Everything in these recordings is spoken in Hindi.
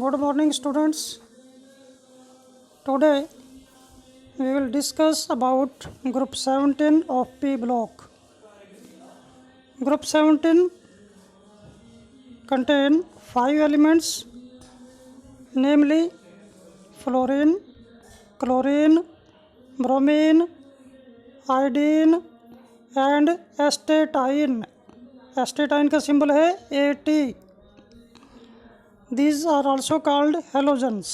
Good morning, students. Today we will discuss about group 17 of P block. Group 17 contain 5 elements, namely fluorine, chlorine, bromine, iodine and astatine. Astatine का सिंबल है AT. These are also called halogens.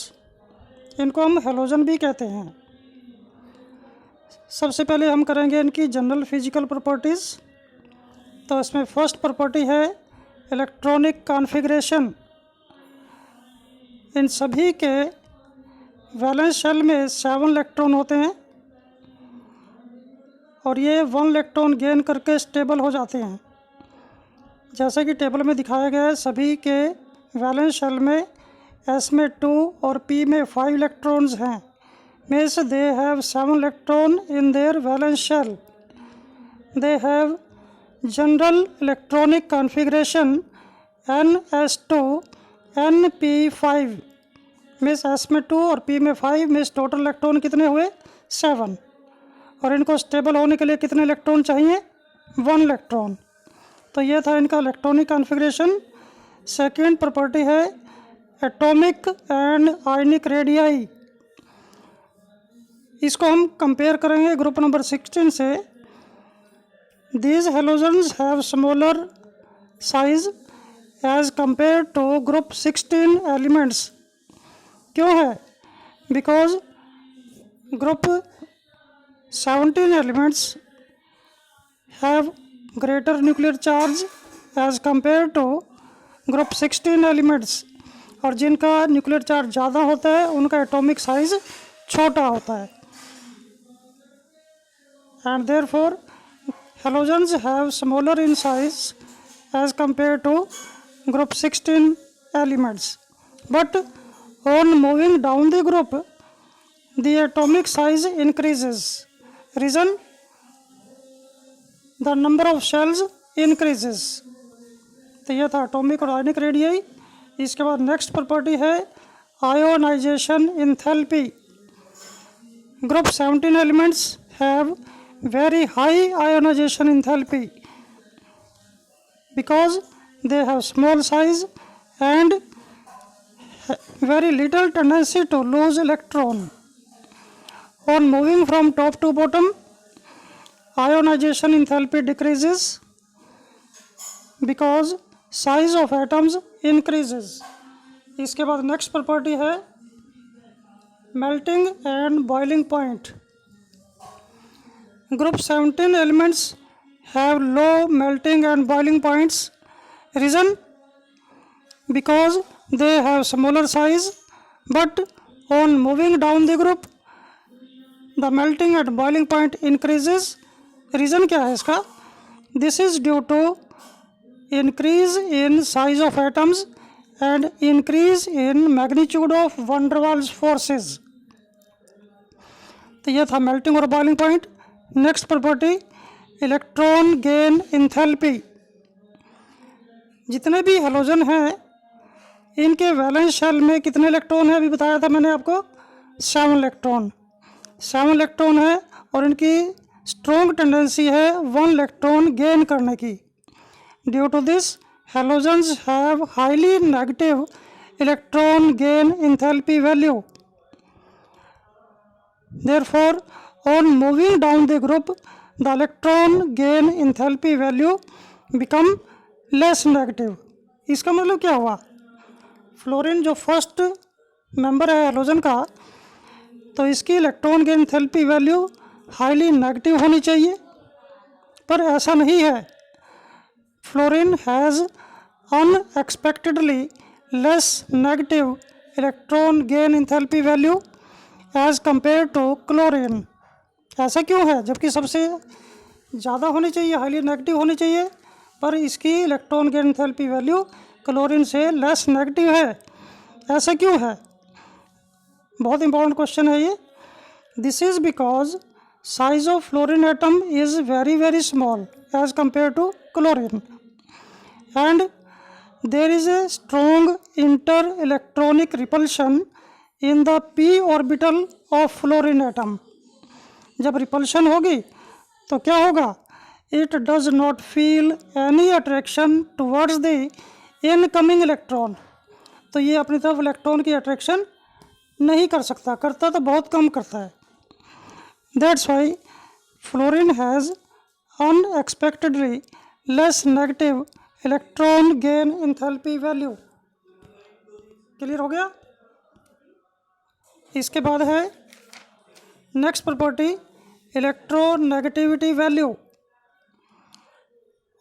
इनको हम हेलोजन भी कहते हैं. सबसे पहले हम करेंगे इनकी जनरल फिजिकल प्रॉपर्टीज़. तो इसमें फर्स्ट प्रॉपर्टी है इलेक्ट्रॉनिक कॉन्फ़िगरेशन. इन सभी के वैलेंस शेल में 7 इलेक्ट्रॉन होते हैं और ये 1 इलेक्ट्रॉन गेन करके स्टेबल हो जाते हैं. जैसे कि टेबल में दिखाया गया है, सभी के वैलेंस शेल में S में 2 और P में 5 इलेक्ट्रॉन्स हैं. Means they have 7 electron in their valence shell. They have general electronic configuration NS2 NP5. Means S में 2 और P में 5. मीन्स टोटल इलेक्ट्रॉन कितने हुए? 7. और इनको स्टेबल होने के लिए कितने इलेक्ट्रॉन चाहिए? 1 इलेक्ट्रॉन. तो ये था इनका इलेक्ट्रॉनिक कॉन्फ़िगरेशन. सेकेंड प्रॉपर्टी है एटॉमिक एंड आयनिक रेडियाई. इसको हम कंपेयर करेंगे ग्रुप नंबर 16 से. These halogens have smaller size as compare to group 16 elements. क्यों है? Because group 17 elements have greater nuclear charge as compared to group 16 elements. और जिनका न्यूक्लियर चार्ज ज़्यादा होता है उनका एटॉमिक साइज छोटा होता है. and therefore halogens have smaller in size as compared to group 16 elements. But on moving down the group, the atomic size increases. Reason? The number of shells increases. तो यह था एटॉमिक और आयनिक रेडियाई. इसके बाद नेक्स्ट प्रॉपर्टी है ionization enthalpy. Group 17 elements have very high ionization enthalpy because they have small size and very little tendency to lose electron. On moving from top to bottom, ionization enthalpy decreases because size of atoms increases. इसके बाद next property है melting and boiling point. Group 17 elements have low melting and boiling points. Reason? Because they have smaller size, but on moving down the group the melting and boiling point increases. Reason क्या है इसका? This is due to increase in size of atoms and increase in magnitude of van der Waals forces. तो यह था melting और boiling point. Next property electron gain enthalpy. जितने भी हेलोजन हैं इनके वैलेंस शेल में कितने इलेक्ट्रॉन है? अभी बताया था मैंने आपको 7 इलेक्ट्रॉन. 7 इलेक्ट्रॉन है और इनकी स्ट्रॉन्ग टेंडेंसी है 1 इलेक्ट्रॉन गेन करने की. Due to this halogens have highly negative electron gain enthalpy value. Therefore on moving down the group the electron gain enthalpy value become less negative. इसका मतलब क्या हुआ? फ्लोरीन जो फर्स्ट मेंबर है हेलोजन का, तो इसकी electron gain enthalpy value highly negative होनी चाहिए, पर ऐसा नहीं है. Fluorine has unexpectedly less negative electron gain enthalpy value as compare to chlorine. ऐसा क्यों है? जबकि सबसे ज़्यादा होनी चाहिए, हाईली नेगेटिव होनी चाहिए, पर इसकी electron gain enthalpy value chlorine से लेस नेगेटिव है. ऐसा क्यों है? बहुत इंपॉर्टेंट क्वेश्चन है ये. This is because size of fluorine atom is very very small as compare to chlorine, and there is a strong inter electronic repulsion in the p orbital of fluorine atom. जब रिपल्शन होगी तो क्या होगा? It does not feel any attraction towards the incoming electron. तो ये अपनी तरफ इलेक्ट्रॉन की अट्रैक्शन नहीं कर सकता, करता तो बहुत कम करता है। That's why fluorine has unexpectedly less negative electron gain enthalpy value. Clear हो गया? इसके बाद है next property, electronegativity value.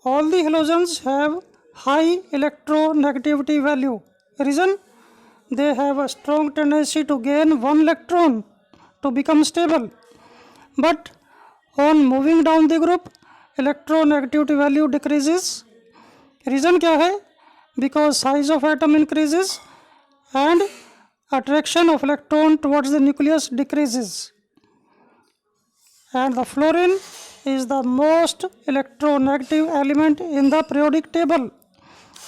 All the halogens have high electronegativity value. Reason? they have a strong tendency to gain one electron to become stable, but on moving down the group electronegativity value decreases. Reason क्या है? Because size of atom increases and attraction of electron towards the nucleus decreases, and the fluorine is the most electronegative element in the periodic table.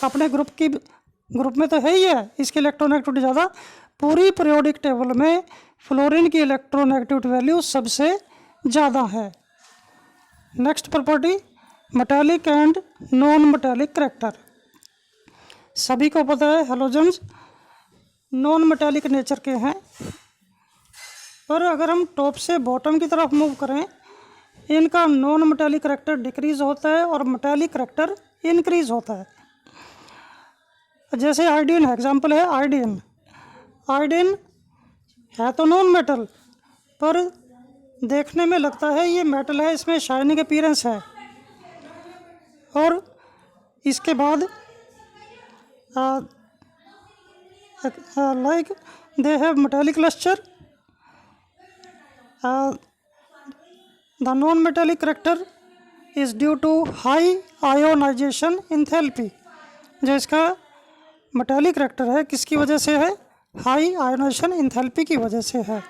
अपने ग्रुप में तो है ही है, इसकी इलेक्ट्रोनेगेटिविटी ज़्यादा। पूरी पीरियोडिक टेबल में फ्लोरीन की इलेक्ट्रोनेगेटिविटी वैल्यू सबसे ज़्यादा है। Next property, metallic and non metallic character. सभी को पता है हेलोजन्स नॉन मेटालिक नेचर के हैं, पर अगर हम टॉप से बॉटम की तरफ मूव करें, इनका नॉन मेटालिक करैक्टर डिक्रीज होता है और मेटालिक करैक्टर इंक्रीज होता है। जैसे आयोडीन है, एग्जाम्पल है आयोडीन। आयोडीन है तो नॉन मेटल, पर देखने में लगता है ये मेटल है, इसमें शाइनिंग अपीयरेंस है। और इसके बाद like they have metallic luster. The non metallic character is due to high ionization enthalpy. जो इसका मेटालिक करैक्टर है, किसकी वजह से है? हाई आयोनाइजेशन एंथैल्पी की वजह से है।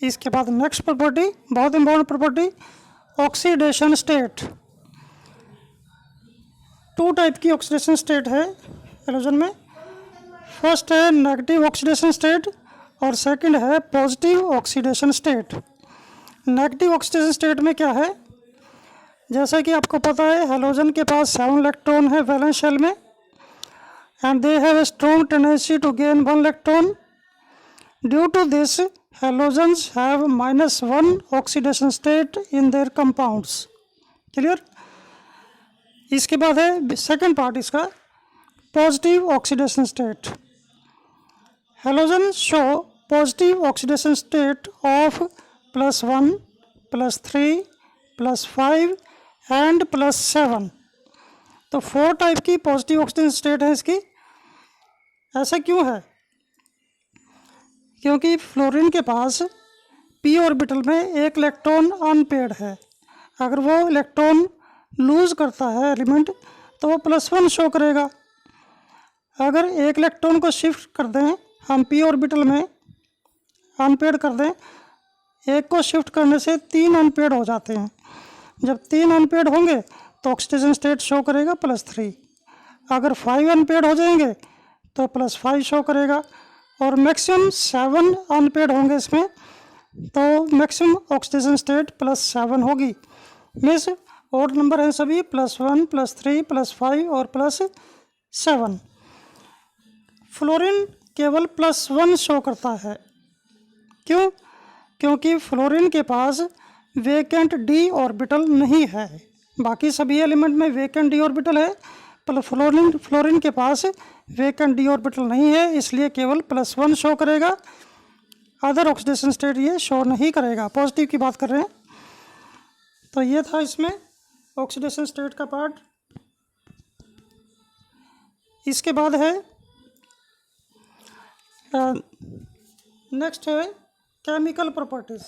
इसके बाद नेक्स्ट प्रॉपर्टी, बहुत important property, oxidation state. Two type की ऑक्सीडेशन स्टेट है हेलोजन में। फर्स्ट है नेगेटिव ऑक्सीडेशन स्टेट और सेकंड है positive oxidation state. Negative oxidation state में क्या है? जैसा कि आपको पता है हेलोजन के पास 7 इलेक्ट्रॉन है वैलेंस शेल में, and they have a strong tendency to gain 1 electron. Due to this, halogens have -1 oxidation state in their compounds. Clear? इसके बाद है सेकेंड पार्ट इसका, positive oxidation state. Halogen show positive oxidation state of +1, +3, +5 and +7। तो 4 टाइप की पॉजिटिव ऑक्सीडेशन स्टेट है इसकी। ऐसा क्यों है? क्योंकि फ्लोरीन के पास पी ऑर्बिटल में एक इलेक्ट्रॉन अनपेयर्ड है। अगर वो इलेक्ट्रॉन लूज करता है एलिमेंट तो वो +1 शो करेगा। अगर एक इलेक्ट्रॉन को शिफ्ट कर दें हम पी ऑर्बिटल में, अनपेयर्ड कर दें, एक को शिफ्ट करने से 3 अनपेयर्ड हो जाते हैं। जब 3 अनपेयर्ड होंगे तो ऑक्सीडेशन स्टेट शो करेगा +3। अगर 5 अनपेयर्ड हो जाएंगे तो +5 शो करेगा, और मैक्सिमम 7 अनपेयर्ड होंगे इसमें, तो मैक्सिमम ऑक्सीडेशन स्टेट +7 होगी। मीन्स ऑड नंबर हैं सभी, +1, +3, +5 और +7। फ्लोरीन केवल +1 शो करता है। क्यों? क्योंकि फ्लोरीन के पास वेकेंट डी ऑर्बिटल नहीं है। बाकी सभी एलिमेंट में वेकेंट डी ऑर्बिटल है, पर फ्लोरीन के पास वेकेंट डी ऑर्बिटल नहीं है, इसलिए केवल +1 शो करेगा। अदर ऑक्सीडेशन स्टेट ये शो नहीं करेगा। पॉजिटिव की बात कर रहे हैं। तो ये था इसमें ऑक्सीडेशन स्टेट का पार्ट। इसके बाद है नेक्स्ट है chemical properties.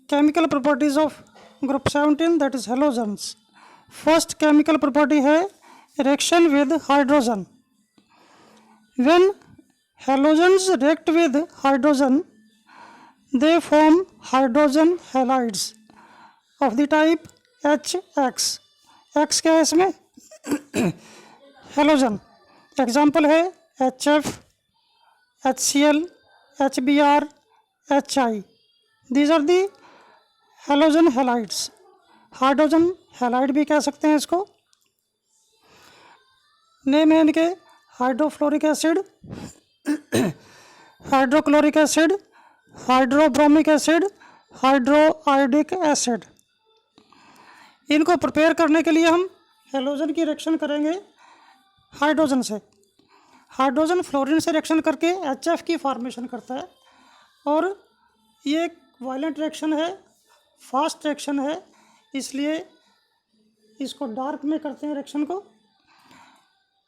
Chemical properties of group 17, that is halogens. First chemical property है reaction with hydrogen. When halogens react with hydrogen they form hydrogen halides of the type HX। X क्या है इसमें? हेलोजन। एग्जाम्पल है HF, HCl, HBr, HI। These are the halogen halides. Hydrogen halide भी कह सकते हैं इसको। नेम है इनके hydrofluoric acid, hydrochloric acid, hydrobromic acid, hydroiodic acid. इनको प्रिपेयर करने के लिए हम हेलोजन की रिएक्शन करेंगे हाइड्रोजन से। हाइड्रोजन फ्लोरीन से रिएक्शन करके HF की फॉर्मेशन करता है और ये एक वायलेंट रिएक्शन है, फास्ट रिएक्शन है, इसलिए इसको डार्क में करते हैं रिएक्शन को।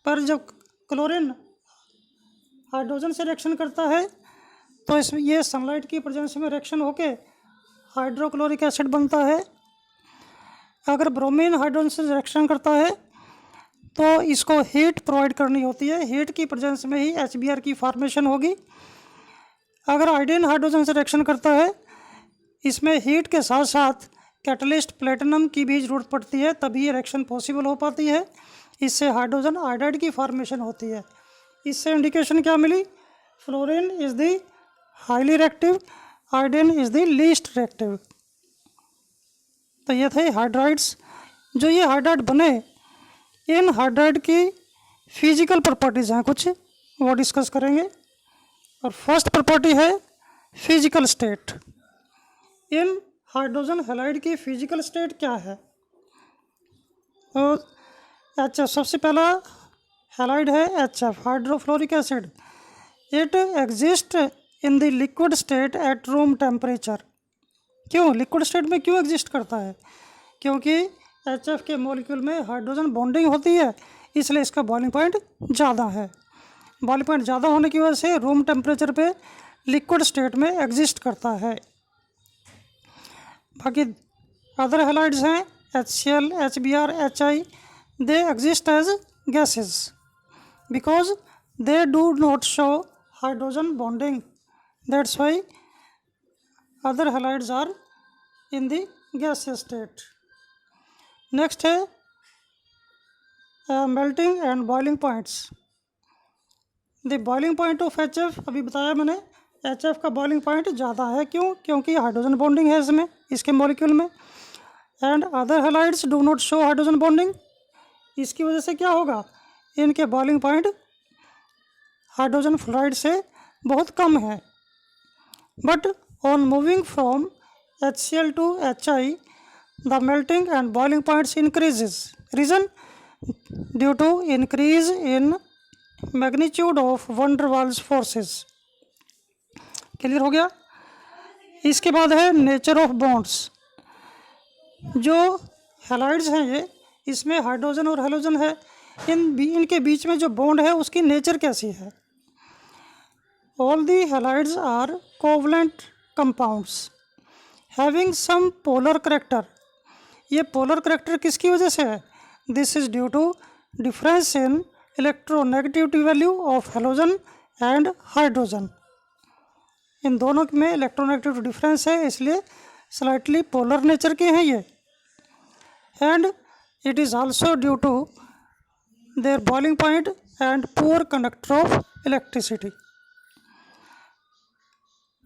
पर जब क्लोरीन हाइड्रोजन से रिएक्शन करता है तो इसमें ये सनलाइट की प्रेजेंस में रिएक्शन होके हाइड्रोक्लोरिक एसिड बनता है। अगर ब्रोमीन हाइड्रोजन से रिएक्शन करता है तो इसको हीट प्रोवाइड करनी होती है, हीट की प्रेजेंस में ही HBr की फॉर्मेशन होगी। अगर आयोडीन हाइड्रोजन से रिएक्शन करता है, इसमें हीट के साथ साथ कैटलिस्ट प्लेटिनम की भी ज़रूरत पड़ती है, तभी ये रिएक्शन पॉसिबल हो पाती है। इससे हाइड्रोजन आयोडाइड की फॉर्मेशन होती है। इससे इंडिकेशन क्या मिली? Fluorine is the highly reactive, iodine is the least reactive. तो ये थे हाइड्राइड्स। जो ये हाइड्राइड बने, इन हाइड्राइड की फिजिकल प्रॉपर्टीज़ हैं कुछ, वो डिस्कस करेंगे। और फर्स्ट प्रॉपर्टी है फिजिकल स्टेट। इन हाइड्रोजन हैलाइड की फिजिकल स्टेट क्या है? और HF, सबसे पहला हैलाइड है HF, hydrofluoric acid. It exist in the liquid state at room temperature. क्यों लिक्विड स्टेट में क्यों एग्जिस्ट करता है? क्योंकि HF के मॉलिक्यूल में हाइड्रोजन बॉन्डिंग होती है, इसलिए इसका बॉइलिंग पॉइंट ज़्यादा है। बॉइलिंग पॉइंट ज़्यादा होने की वजह से रूम टेम्परेचर पे लिक्विड स्टेट में एग्जिस्ट करता है। बाकी अदर हैलाइड्स हैं HCl, HBr, HI। They exist as gases because they do not show hydrogen bonding, that's why other halides are in the gaseous state. Next है melting and boiling points. The boiling point of HF, अभी बताया मैंने, HF का बॉइलिंग पॉइंट ज़्यादा है। क्यों? क्योंकि हाइड्रोजन बॉन्डिंग है इसमें, इसके मॉलिक्यूल में। And other halides do not show hydrogen bonding. इसकी वजह से क्या होगा? इनके बॉइलिंग पॉइंट हाइड्रोजन फ्लोराइड से बहुत कम है। But on moving from HCl to HI, the melting and boiling points increases. Reason? Due to increase in magnitude of van der Waals forces. Clear हो गया? इसके बाद है नेचर ऑफ बॉन्ड्स। जो हैलाइड्स हैं ये, इसमें हाइड्रोजन और हेलोजन है, इनके बीच में जो बॉन्ड है उसकी नेचर कैसी है? All the halides are covalent compounds having some polar character. ये पोलर करेक्टर किसकी वजह से है? This is due to difference in electronegativity value of halogen and hydrogen. इन दोनों में इलेक्ट्रोनेगेटिव डिफरेंस है, इसलिए स्लाइटली पोलर नेचर के हैं ये। And it is also due to their boiling point and poor conductor of electricity.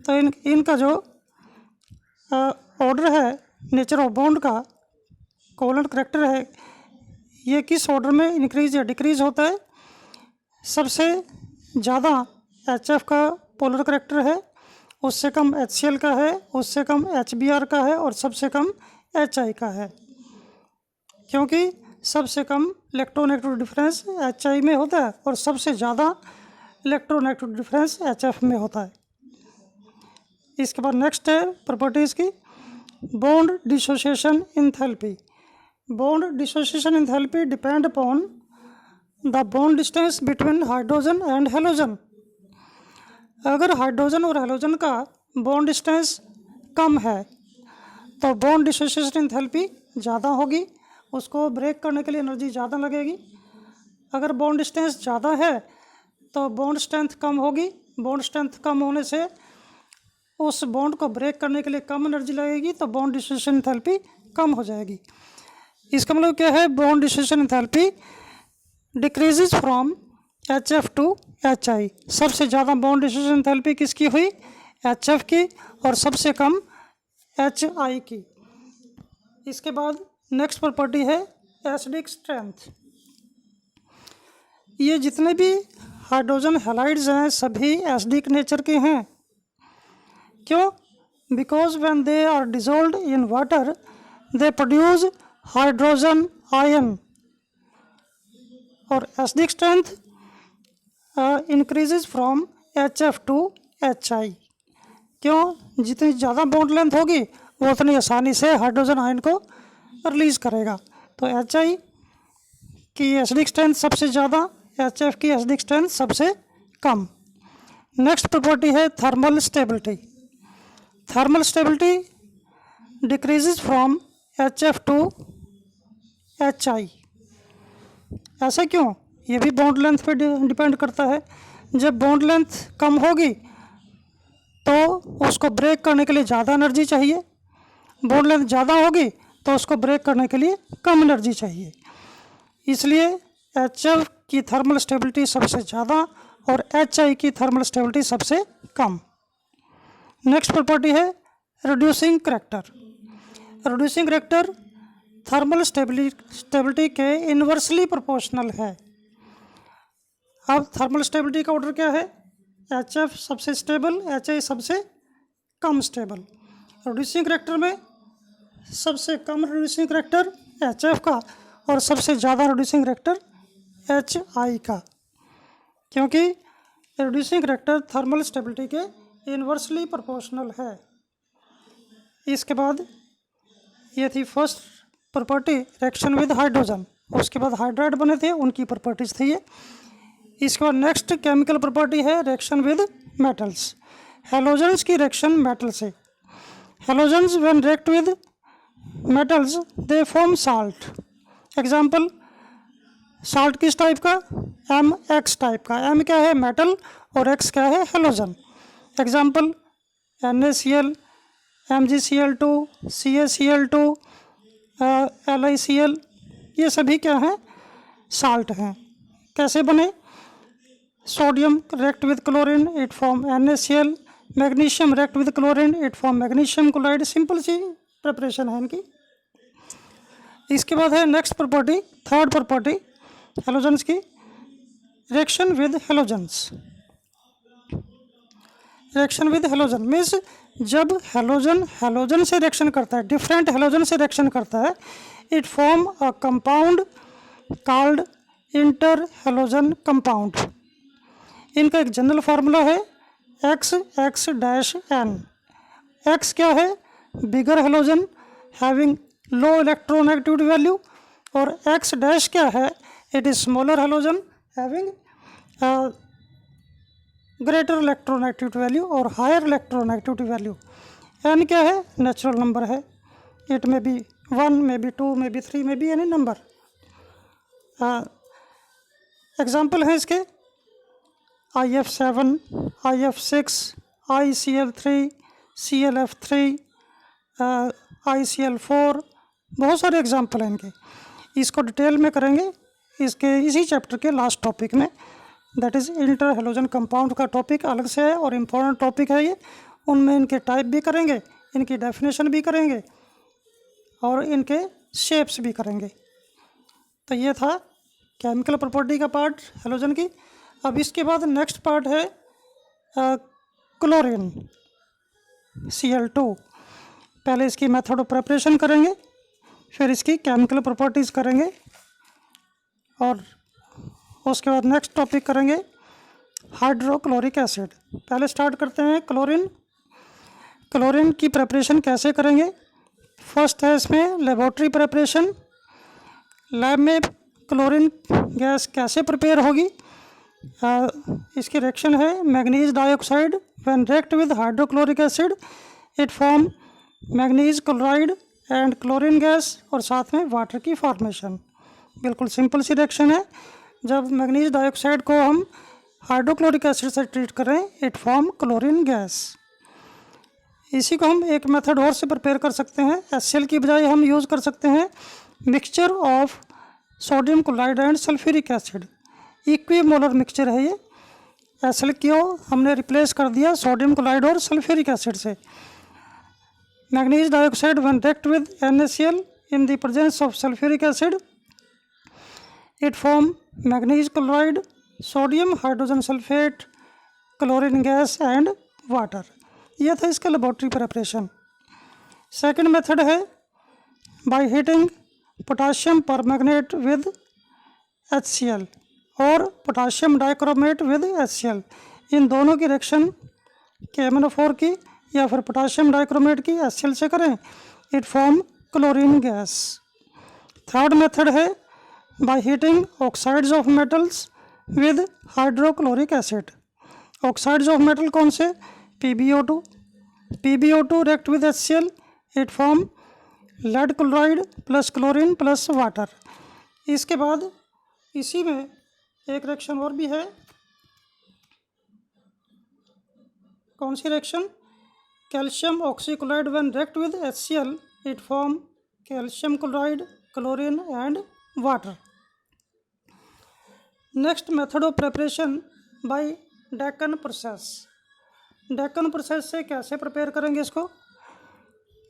तो इनका जो ऑर्डर है नेचर ऑफ बॉन्ड का, कोवलेंट करेक्टर है, ये किस ऑर्डर में इंक्रीज या डिक्रीज होता है? सबसे ज़्यादा HF का पोलर करेक्टर है, उससे कम HCl का है, उससे कम HBr का है और सबसे कम HI का है। क्योंकि सबसे कम इलेक्ट्रोनेगेटिव डिफरेंस HI में होता है और सबसे ज़्यादा इलेक्ट्रोनेगेटिव डिफरेंस HF में होता है। इसके बाद नेक्स्ट है प्रॉपर्टीज़ की, bond dissociation enthalpy. Bond dissociation enthalpy depend upon the bond distance between hydrogen and halogen. अगर हाइड्रोजन और हेलोजन का बॉन्ड डिस्टेंस कम है तो बॉन्ड डिसोसिएशन एंथैल्पी ज़्यादा होगी, उसको ब्रेक करने के लिए एनर्जी ज़्यादा लगेगी। अगर बॉन्ड डिस्टेंस ज़्यादा है तो बॉन्ड स्ट्रेंथ कम होगी, बॉन्ड स्ट्रेंथ कम होने से उस बॉन्ड को ब्रेक करने के लिए कम एनर्जी लगेगी, तो बॉन्ड डिसोसिएशन एंथैल्पी कम हो जाएगी। इसका मतलब क्या है? Bond dissociation enthalpy decreases from HF to HI। सबसे ज़्यादा बॉन्ड डिस्ट्रीब्यूशन एंथैल्पी किसकी हुई? HF की, और सबसे कम HI की। इसके बाद नेक्स्ट प्रॉपर्टी है एसिडिक स्ट्रेंथ। ये जितने भी हाइड्रोजन हैलाइड्स हैं सभी एसिडिक नेचर के हैं। क्यों? Because when they are dissolved in water they produce hydrogen ion. और acidic strength increases from HF to HI। क्यों? जितनी ज़्यादा बॉन्ड लेंथ होगी वो उतनी आसानी से हाइड्रोजन आयन को रिलीज़ करेगा। तो HI की एसिडिक स्ट्रेंथ सबसे ज़्यादा, HF की एसिडिक स्ट्रेंथ सबसे कम। नेक्स्ट प्रॉपर्टी है thermal stability. Thermal stability decreases from HF to HI। ऐसा क्यों? ये भी बॉन्ड लेंथ पे डिपेंड करता है। जब बॉन्ड लेंथ कम होगी तो उसको ब्रेक करने के लिए ज़्यादा एनर्जी चाहिए, बॉन्ड लेंथ ज़्यादा होगी तो उसको ब्रेक करने के लिए कम एनर्जी चाहिए। इसलिए HF की थर्मल स्टेबिलिटी सबसे ज़्यादा और HI की थर्मल स्टेबिलिटी सबसे कम। नेक्स्ट प्रॉपर्टी है reducing character. Reducing character thermal stability के इन्वर्सली प्रोपोर्शनल है। अब थर्मल स्टेबिलिटी का ऑर्डर क्या है? HF सबसे स्टेबल, HI सबसे कम स्टेबल। रिड्यूसिंग करैक्टर में सबसे कम रिड्यूसिंग करैक्टर HF का और सबसे ज़्यादा रिड्यूसिंग करैक्टर HI का, क्योंकि रिड्यूसिंग करैक्टर थर्मल स्टेबिलिटी के इन्वर्सली प्रोपोर्शनल है। इसके बाद ये थी first property, reaction with hydrogen. उसके बाद हाइड्राइड बने थे, उनकी प्रॉपर्टीज थी ये। इसके बाद नेक्स्ट केमिकल प्रॉपर्टी है रिएक्शन विद मेटल्स। हेलोजन्स की रिएक्शन मेटल से। Halogens when react with metals they form salt. Example, salt किस टाइप का? MX टाइप का। M क्या है? मेटल, और X क्या है? Halogen. Example NaCl, MgCl2, CaCl2, LiCl, ये सभी क्या हैं? साल्ट हैं। कैसे बने? Sodium react with chlorine, it form NaCl। Magnesium react with chlorine, it form magnesium chloride. Simple सी प्रिपरेशन है इनकी। इसके बाद है next property, third property halogens की, reaction with halogens. Reaction with halogen means जब हेलोजन हेलोजन से रिएक्शन करता है, डिफरेंट हेलोजन से रिएक्शन करता है, it form a compound called inter halogen compound. इनका एक जनरल फार्मूला है XX-N। X क्या है? बिगर halogen having low electronegativity value, और X डैश क्या है? It is smaller halogen having greater electronegativity value और हायर इलेक्ट्रोनेगेटिविटी वैल्यू। N क्या है? नेचुरल नंबर है। It may be 1, may B 2, में बी 3, में बी एनी नंबर। एग्जाम्पल है इसके IF7, IF6, ICl3, ClF3, ICl4, बहुत सारे एग्जाम्पल हैं इनके। इसको डिटेल में करेंगे इसके इसी चैप्टर के लास्ट टॉपिक में, that is inter halogen compound का टॉपिक अलग से है और इम्पोर्टेंट टॉपिक है ये। उनमें इनके टाइप भी करेंगे, इनकी डेफिनेशन भी करेंगे और इनके शेप्स भी करेंगे। तो ये था केमिकल प्रॉपर्टी का पार्ट हेलोजन की। अब इसके बाद नेक्स्ट पार्ट है क्लोरीन Cl2। पहले इसकी मेथड ऑफ प्रिपरेशन करेंगे, फिर इसकी केमिकल प्रॉपर्टीज़ करेंगे और उसके बाद नेक्स्ट टॉपिक करेंगे हाइड्रोक्लोरिक एसिड। पहले स्टार्ट करते हैं क्लोरीन। क्लोरीन की प्रिपरेशन कैसे करेंगे? फर्स्ट है इसमें लेबोरेटरी प्रिपरेशन। लैब में क्लोरीन गैस कैसे प्रिपेयर होगी? इसकी रिएक्शन है manganese dioxide when react with hydrochloric acid it form manganese chloride and chlorine gas, और साथ में वाटर की फॉर्मेशन। बिल्कुल सिंपल सी रिएक्शन है। जब मैग्नीज डाइऑक्साइड को हम हाइड्रोक्लोरिक एसिड से ट्रीट करें इट फॉर्म क्लोरीन गैस। इसी को हम एक मेथड और से प्रिपेयर कर सकते हैं। HCl की बजाय हम यूज़ कर सकते हैं mixture of sodium chloride and sulphuric acid, equimolar mixture है ये। SL हमने रिप्लेस कर दिया सोडियम क्लोराइड और सल्फ्यूरिक एसिड से। Manganese dioxide when react with NaCl in the presence of sulfuric acid, it form manganese chloride, sodium hydrogen sulfate, chlorine gas and water। यह था इसका लेबोरेटरी प्रिपरेशन। सेकेंड मेथड है by heating potassium permanganate with HCl और पोटाशियम डाइक्रोमेट विद HCl। इन दोनों की रिएक्शन KMnO4 की या फिर पोटाशियम डाइक्रोमेट की HCl से करें, it form chlorine gas. Third method है by heating oxides of metals with hydrochloric acid. Oxides of metal कौन से? PbO2 react with HCl, it form lead chloride plus chlorine plus water. इसके बाद इसी में एक रिएक्शन और भी है, कौन सी reaction? Calcium oxychloride when react with HCl, it form calcium chloride, chlorine and water. Next method of preparation by Deacon process. Deacon process से कैसे प्रिपेयर करेंगे इसको,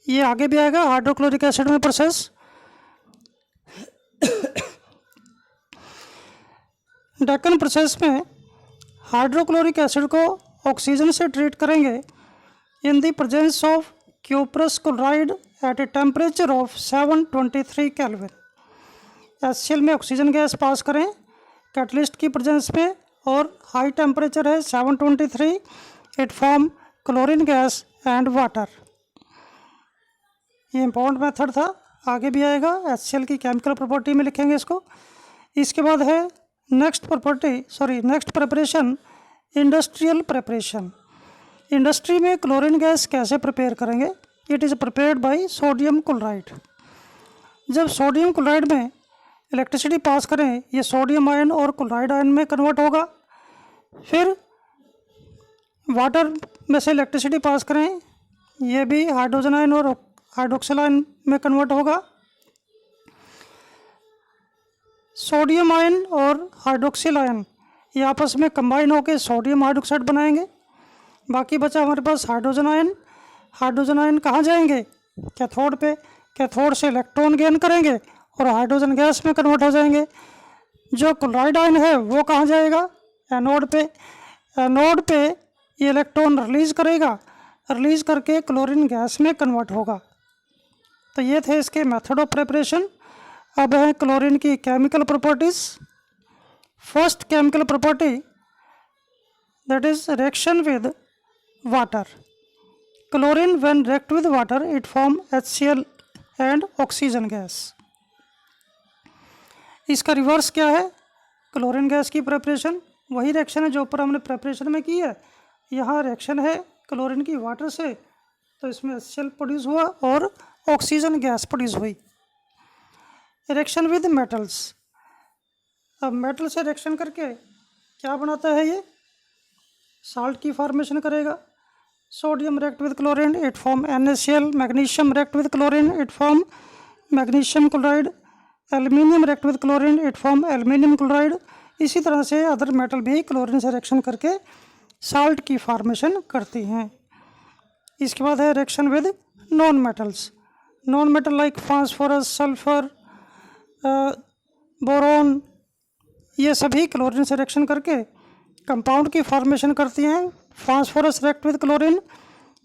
ये आगे भी आएगा हाइड्रोक्लोरिक एसिड में प्रोसेस। डेकन प्रोसेस में हाइड्रोक्लोरिक एसिड को ऑक्सीजन से ट्रीट करेंगे in the presence of cuprous chloride at a temperature of 723 kelvin. HCl में ऑक्सीजन गैस पास करें कैटलिस्ट की प्रेजेंस में और हाई टेम्परेचर है 723, it form chlorine gas and water. ये इम्पोर्टेंट मेथड था, आगे भी आएगा, HCl की केमिकल प्रॉपर्टी में लिखेंगे इसको। इसके बाद है next preparation industrial preparation. Industry में क्लोरीन गैस कैसे प्रिपेयर करेंगे? It is prepared by sodium chloride. जब सोडियम क्लोराइड में इलेक्ट्रिसिटी पास करें, ये सोडियम आयन और क्लोराइड आयन में कन्वर्ट होगा। फिर वाटर में से इलेक्ट्रिसिटी पास करें, ये भी हाइड्रोजन आयन और हाइड्रोक्सिल आयन में कन्वर्ट होगा। सोडियम आयन और हाइड्रोक्सिल आयन ये आपस में कंबाइन होकर सोडियम हाइड्रोक्साइड बनाएंगे। बाकी बचा हमारे पास हाइड्रोजन आयन। हाइड्रोजन आयन कहाँ जाएंगे? कैथोड पे। कैथोड से इलेक्ट्रॉन गेन करेंगे और हाइड्रोजन गैस में कन्वर्ट हो जाएंगे। जो क्लोराइड आयन है वो कहाँ जाएगा? एनोड पे। एनोड पे ये इलेक्ट्रॉन रिलीज करेगा, रिलीज करके क्लोरीन गैस में कन्वर्ट होगा। तो ये थे इसके मेथड ऑफ प्रिपरेशन। अब है क्लोरीन की chemical properties. First chemical property that is reaction with water. Chlorine when react with water it form HCl and oxygen gas. इसका रिवर्स क्या है? क्लोरीन गैस की प्रिपरेशन वही रिएक्शन है जो ऊपर हमने प्रिपरेशन में की है। यहाँ रिएक्शन है क्लोरीन की वाटर से, तो इसमें HCl प्रोड्यूस हुआ और ऑक्सीजन गैस प्रोड्यूस हुई। Reaction with metals. अब मेटल से रिएक्शन करके क्या बनाता है? ये साल्ट की फॉर्मेशन करेगा। Sodium react with chlorine it form NaCl। Magnesium react with chlorine it form magnesium chloride. Aluminium react with chlorine it form aluminium chloride. इसी तरह से अदर मेटल भी क्लोरीन से रिएक्शन करके साल्ट की फॉर्मेशन करती हैं। इसके बाद है reaction with non metals. Non metal like phosphorus, sulphur, boron, ये सभी क्लोरीन से रिएक्शन करके कंपाउंड की फॉर्मेशन करती हैं। Phosphorus react with chlorine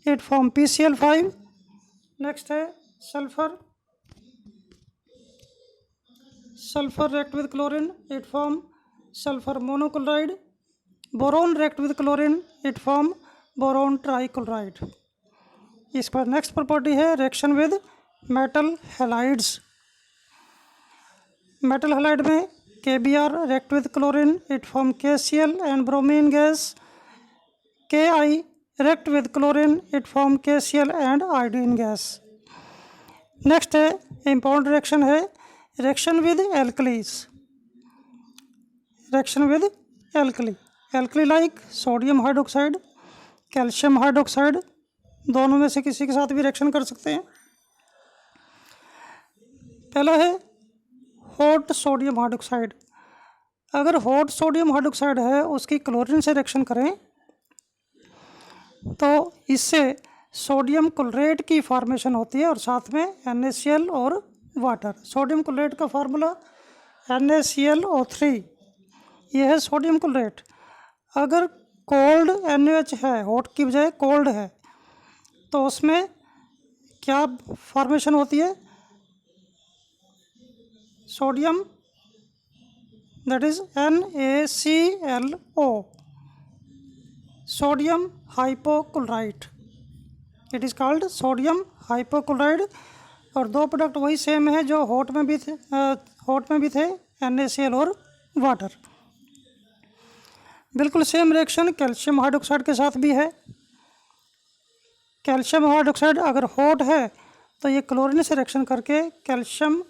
it form PCl5। Next है sulphur. Sulphur react with chlorine it form sulphur monochloride. Boron react with chlorine it form boron trichloride. इस पर नेक्स्ट प्रॉपर्टी है reaction with metal halides. Metal halide में KBr react with chlorine it form KCl and bromine gas. Ki react with chlorine it form KCl and iodine gas. Next है इम्पॉर्टेंट रिएक्शन है reaction with alkalis. Reaction with alkali. Alkali like sodium hydroxide, calcium hydroxide, दोनों में से किसी के साथ भी रिएक्शन कर सकते हैं। पहला है हॉट सोडियम हाइड्रोक्साइड, अगर हॉट सोडियम हाइड्रोक्साइड है उसकी क्लोरीन से रिएक्शन करें तो इससे सोडियम क्लोरेट की फॉर्मेशन होती है और साथ में NaCl और वाटर। सोडियम क्लोरेट का फार्मूला NaClO3, ये है सोडियम क्लोरेट। अगर कोल्ड NaOH है, हॉट की बजाय कोल्ड है, तो उसमें क्या फॉर्मेशन होती है? Sodium, that is NaClO, sodium hypochlorite, it is called sodium hypochlorite. और दो प्रोडक्ट वही सेम है जो हॉट में भी थे NaCl और वाटर। बिल्कुल सेम रिएक्शन कैल्शियम हाइड्रोक्साइड के साथ भी है। कैल्शियम हाइड्रोक्साइड अगर हॉट है तो ये क्लोरीन से रिएक्शन करके कैल्शियम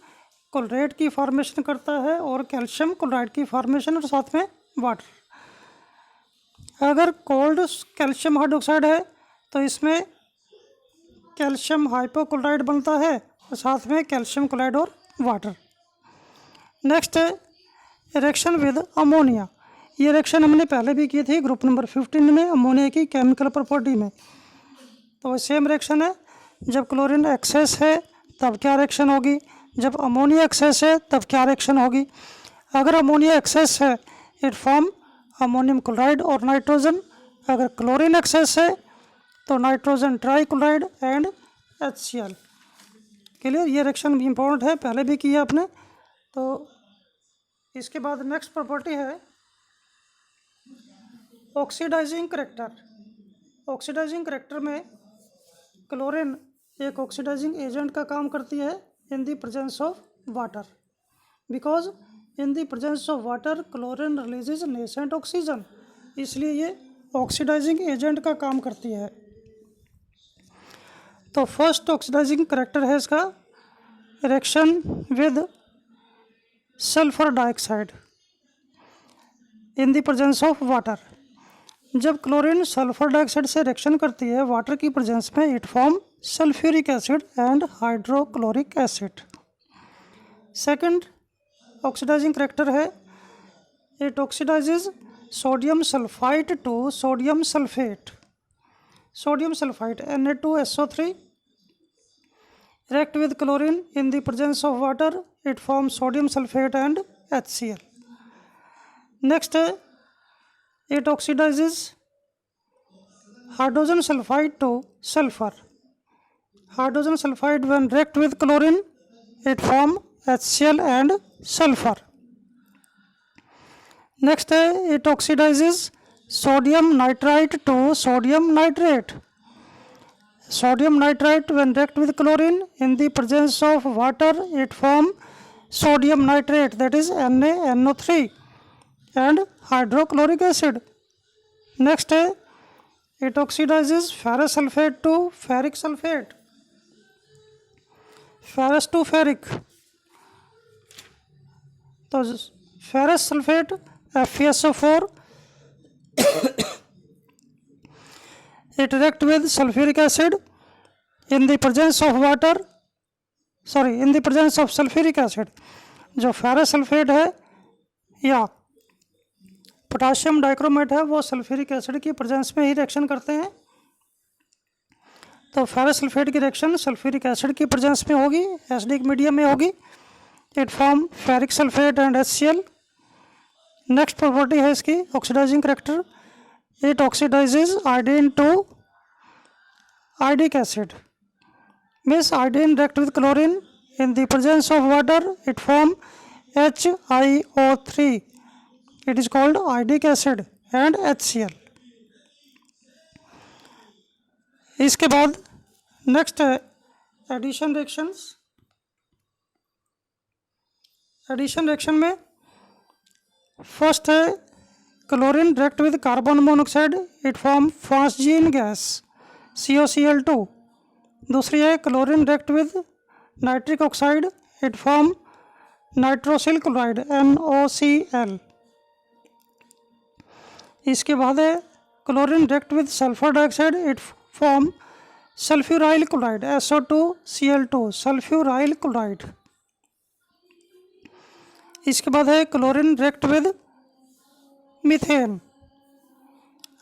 क्लोरेट की फॉर्मेशन करता है और कैल्शियम क्लोराइड की फॉर्मेशन और साथ में वाटर। अगर कोल्ड कैल्शियम हाइड्रोक्साइड है तो इसमें कैल्शियम हाइपोक्लोराइड बनता है और साथ में कैल्शियम क्लोराइड और वाटर। नेक्स्ट है रिएक्शन विद अमोनिया। ये रिएक्शन हमने पहले भी की थी ग्रुप नंबर 15 में, अमोनिया की केमिकल प्रॉपर्टी में। तो सेम रिएक्शन है, जब क्लोरीन एक्सेस है तब क्या रिएक्शन होगी, जब अमोनिया एक्सेस है तब क्या रिएक्शन होगी। अगर अमोनिया एक्सेस है इट फॉर्म अमोनियम क्लोराइड और नाइट्रोजन। अगर क्लोरीन एक्सेस है तो nitrogen trichloride and HCl। Clear, ये रिएक्शन भी इम्पोर्टेंट है, पहले भी किया आपने। तो इसके बाद नेक्स्ट प्रॉपर्टी है ऑक्सीडाइजिंग करेक्टर। ऑक्सीडाइजिंग करेक्टर में क्लोरीन एक ऑक्सीडाइजिंग एजेंट का काम करती है इन the presence of water, because in the presence of water chlorine releases nascent oxygen, इसलिए ये ऑक्सीडाइजिंग एजेंट का काम करती है। तो फर्स्ट ऑक्सीडाइजिंग करेक्टर है इसका reaction with sulphur dioxide in the presence of water. जब क्लोरीन सल्फर डाइऑक्साइड से रिएक्शन करती है वाटर की प्रेजेंस में, it form sulphuric acid and hydrochloric acid. Second oxidising character है it oxidises sodium sulphide to sodium sulphate. Sodium sulphide Na2SO3 react with chlorine in the presence of water, it forms sodium sulfate and HCl. Next, it oxidizes hydrogen sulfide to sulfur. Hydrogen sulfide when react with chlorine, it form HCl and sulfur. Next, it oxidizes sodium nitrite to sodium nitrate. Sodium nitrite when react with chlorine in the presence of water, it form sodium nitrate, that is NaNO3 and hydrochloric acid. Next, it oxidizes ferrous sulfate to ferric sulfate. Ferrous to ferric. तो ferrous sulfate FeSO4 it react with sulfuric acid in the presence of water, in the presence of sulfuric acid. जो फेरस सल्फेट है या पोटाशियम डाइक्रोमेट है वो सल्फ्यूरिक एसिड की प्रेजेंस में ही रिएक्शन करते हैं। तो फेरस सल्फेट की रिएक्शन सल्फ्यूरिक एसिड की प्रेजेंस में होगी, एसिडिक मीडियम में होगी। It form ferric sulphate and HCl। Next property है इसकी oxidising character, it oxidises iodine to iodic acid. Means iodine react with chlorine in the presence of water, it form HiO3, it is called iodic acid and HCl। इसके बाद नेक्स्ट है एडिशन रिएक्शंस। एडिशन रिएक्शन में फर्स्ट है chlorine react with carbon monoxide, it form phosgene gas COCl2। दूसरी है chlorine react with nitric oxide, it form nitrosyl chloride NOCl। इसके बाद है chlorine react with sulphur dioxide, it form sulphuryl chloride SO2Cl2, sulphuryl chloride. इसके बाद है क्लोरीन रिएक्ट विद मीथेन।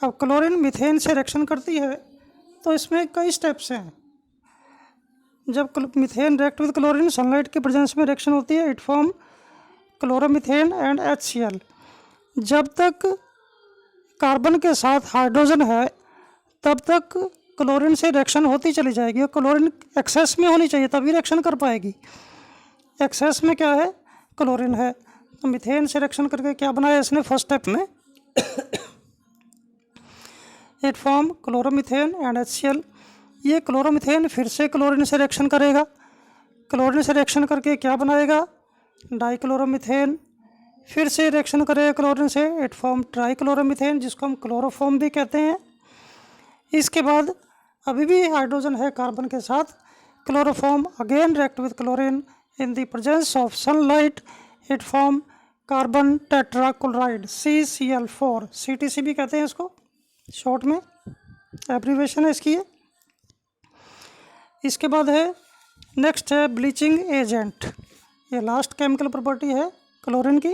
अब क्लोरीन मीथेन से रिएक्शन करती है तो इसमें कई स्टेप्स हैं। जब methane react with chlorine sunlight के प्रेजेंस में रिएक्शन होती है, it form chloromethane and HCl। जब तक कार्बन के साथ हाइड्रोजन है तब तक क्लोरीन से रिएक्शन होती चली जाएगी, और क्लोरीन एक्सेस में होनी चाहिए तभी रिएक्शन कर पाएगी। एक्सेस में क्या है, क्लोरीन है। तो मीथेन से रिएक्शन करके क्या बनाया इसने फर्स्ट स्टेप में, it form chloromethane and HCl। ये क्लोरोमीथेन फिर से क्लोरीन से रिएक्शन करेगा, क्लोरीन से रिएक्शन करके क्या बनाएगा, डाइक्लोरोमीथेन। फिर से रिएक्शन करेगा क्लोरीन से, इट फॉर्म ट्राइक्लोरोमीथेन, जिसको हम क्लोरोफॉर्म भी कहते हैं। इसके बाद अभी भी हाइड्रोजन है कार्बन के साथ, chloroform again react with chlorine in the presence of sunlight, it form carbon tetrachloride CCl4, CTC भी कहते हैं इसको, शॉर्ट में एब्रीवेशन है इसकी। इसके बाद है नेक्स्ट है ब्लीचिंग एजेंट। ये लास्ट केमिकल प्रॉपर्टी है क्लोरीन की।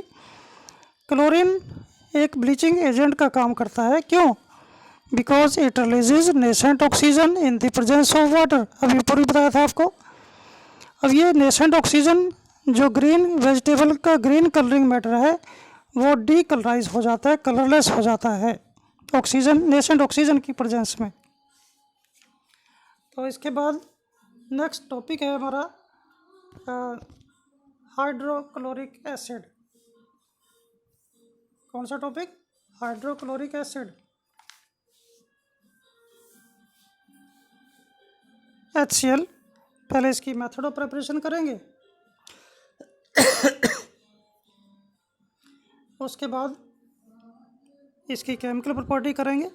क्लोरीन एक ब्लीचिंग एजेंट का काम करता है, क्यों, because it releases nascent oxygen in the presence of water. अभी ऊपर भी बताया था आपको। अब ये नेसेंट ऑक्सीजन जो ग्रीन वेजिटेबल का ग्रीन कलरिंग मैटर है वो डीकलराइज हो जाता है, कलरलेस हो जाता है ऑक्सीजन, नेसेंट ऑक्सीजन की प्रेजेंस में। तो इसके बाद नेक्स्ट टॉपिक है हमारा हाइड्रोक्लोरिक एसिड। कौन सा टॉपिक, हाइड्रोक्लोरिक एसिड, HCl। पहले इसकी मेथड ऑफ प्रिपरेशन करेंगे, उसके बाद इसकी केमिकल प्रॉपर्टी करेंगे।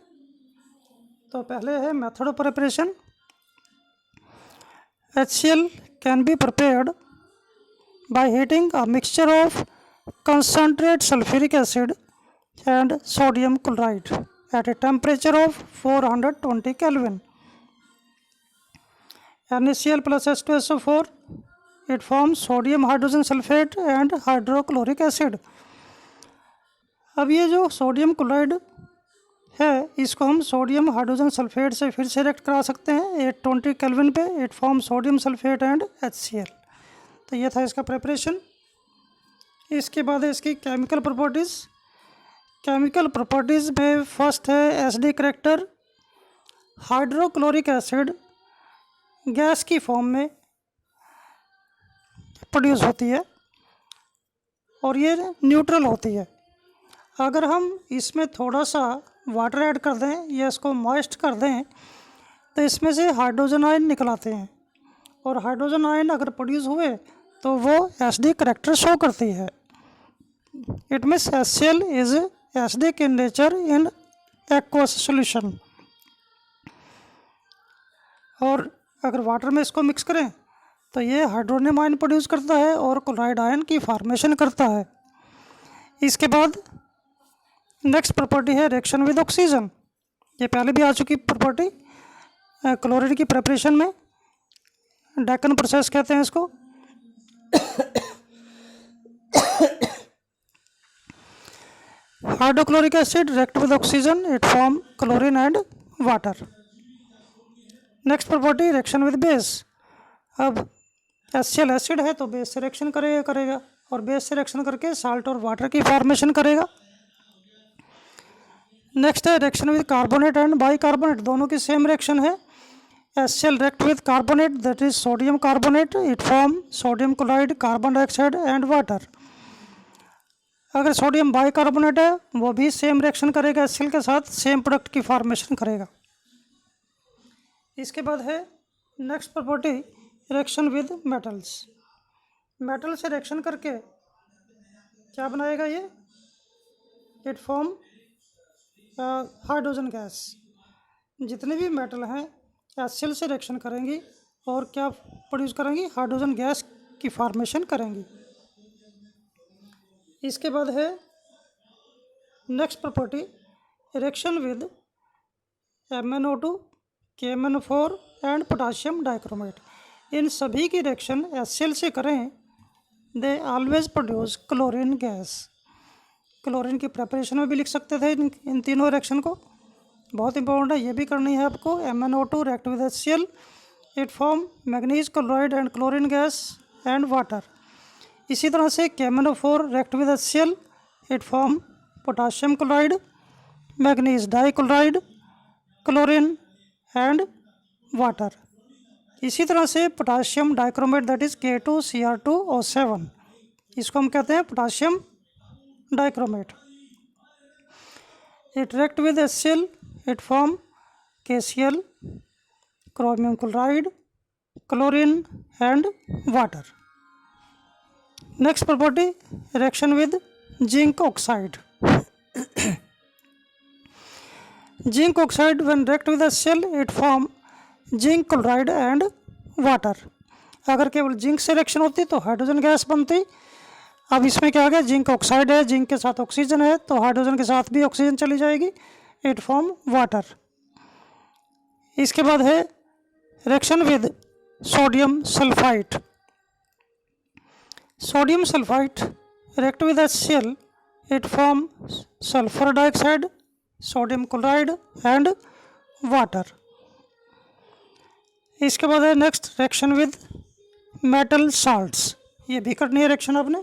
तो पहले है method of preparation. HCl can be prepared by heating a mixture of concentrate sulfuric acid and sodium chloride at a temperature of 420 Kelvin. NaCl plus H2SO4, it forms sodium hydrogen sulfate and hydrochloric acid. अब ये जो सोडियम क्लोराइड है इसको हम सोडियम हाइड्रोजन सल्फेट से फिर से रिएक्ट करा सकते हैं 820 केल्विन पे, it form sodium sulphate and HCl। तो ये था इसका प्रिपरेशन। इसके बाद है इसकी केमिकल प्रॉपर्टीज़। केमिकल प्रॉपर्टीज़ में फर्स्ट है SD character. Hydrochloric acid gas की फॉर्म में प्रोड्यूस होती है और ये न्यूट्रल होती है। अगर हम इसमें थोड़ा सा वाटर ऐड कर दें या इसको मॉइस्ट कर दें तो इसमें से हाइड्रोजन आयन निकल आते हैं, और हाइड्रोजन आयन अगर प्रोड्यूस हुए तो वो SD करैक्टर शो करती है। It means HCl is acidic in nature in aqueous solution. और अगर वाटर में इसको मिक्स करें तो ये हाइड्रोनियम आयन प्रोड्यूस करता है और क्लोराइड आयन की फॉर्मेशन करता है। इसके बाद नेक्स्ट प्रॉपर्टी है रिएक्शन विद ऑक्सीजन। ये पहले भी आ चुकी प्रॉपर्टी क्लोरीन की प्रिपरेशन में, डेकन प्रोसेस कहते हैं इसको। Hydrochloric acid react with oxygen, it form chlorine and water. Next property reaction with base. अब HCl एसिड है तो बेस से रिएक्शन करेगा और बेस से रिएक्शन करके साल्ट और वाटर की फॉर्मेशन करेगा। नेक्स्ट है reaction with carbonate and bicarbonate, दोनों की सेम रिएक्शन है। HCl react with carbonate that is sodium carbonate, it form sodium chloride, carbon dioxide and water. अगर सोडियम बाइकार्बोनेट है वो भी सेम रिएक्शन करेगा HCl के साथ, सेम प्रोडक्ट की फॉर्मेशन करेगा। इसके बाद है next property reaction with metals. Metal से रिएक्शन करके क्या बनाएगा ये, इट फॉर्म हाइड्रोजन गैस। जितने भी मेटल हैं HCl से रिएक्शन करेंगी और क्या प्रोड्यूस करेंगी, हाइड्रोजन गैस की फॉर्मेशन करेंगी। इसके बाद है next property reaction with MnO2, KMnO4 and potassium dichromate. इन सभी की रिएक्शन HCl से करें they always produce chlorine gas. Chlorine की प्रेपरेशन में भी लिख सकते थे इन तीनों रिएक्शन को, बहुत इंपॉर्टेंट है, ये भी करनी है आपको। MnO2 react with HCl, it form manganese chloride and chlorine gas and water. इसी तरह से KMnO4 react with HCl, it form potassium chloride, manganese dichloride, chlorine and water. इसी तरह से potassium dichromate that is K2Cr2O7, इसको हम कहते हैं potassium dichromate. It react with HCl, it form KCl, chromium chloride, chlorine and water. Next property, reaction with zinc oxide. Zinc oxide when react with HCl, it form zinc chloride and water. अगर केवल जिंक से रिएक्शन होती तो हाइड्रोजन गैस बनती। अब इसमें क्या आ गया, जिंक ऑक्साइड है, जिंक के साथ ऑक्सीजन है, तो हाइड्रोजन के साथ भी ऑक्सीजन चली जाएगी, इट फॉर्म वाटर। इसके बाद है reaction with sodium sulphide. Sodium sulphide react with HCl, it form sulphur dioxide, sodium chloride and water. इसके बाद है next reaction with metal salts, ये भी करनी है रिएक्शन आपने।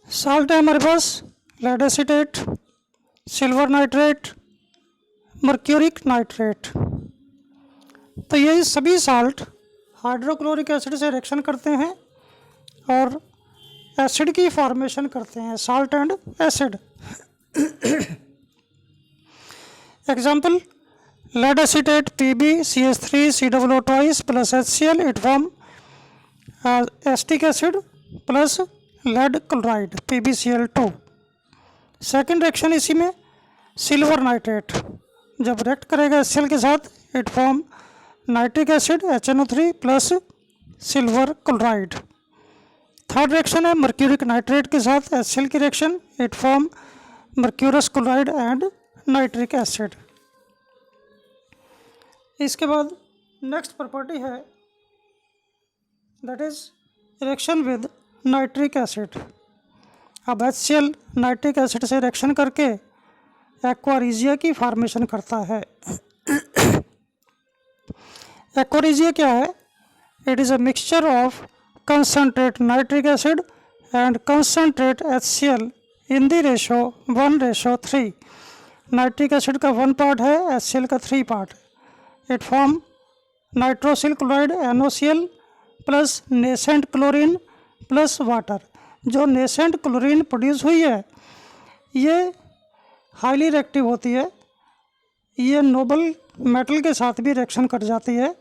साल्ट है हमारे पास lead acetate, silver nitrate, mercuric nitrate. तो ये सभी साल्ट हाइड्रोक्लोरिक एसिड से रिएक्शन करते हैं और एसिड की फॉर्मेशन करते हैं, salt and acid. Example, lead acetate PbCH3COO twice plus HCl, it form acetic acid plus lead chloride PbCl2। Second reaction इसी में सिल्वर नाइट्रेट जब रिएक्ट करेगा HCl के साथ, it form nitric acid HNO3 plus silver chloride. Third reaction है मर्क्यूरिक नाइट्रेट के साथ HCl की reaction, it form mercurous chloride and nitric acid. इसके बाद नेक्स्ट प्रॉपर्टी है that is reaction with nitric acid. अब HCl नाइट्रिक एसिड से रिएक्शन करके एक्वारिजिया की फॉर्मेशन करता है। एक्वारिजिया क्या है? It is a mixture of concentrate nitric acid and concentrate HCl in the ratio 1:3। Nitric acid का 1 पार्ट है, HCl का 3 part. It form nitrosyl chloride NOCl plus nascent chlorine plus water. जो नेसेंट क्लोरीन प्रोड्यूस हुई है ये हाईली रिएक्टिव होती है, ये नोबल मेटल के साथ भी रिएक्शन कर जाती है।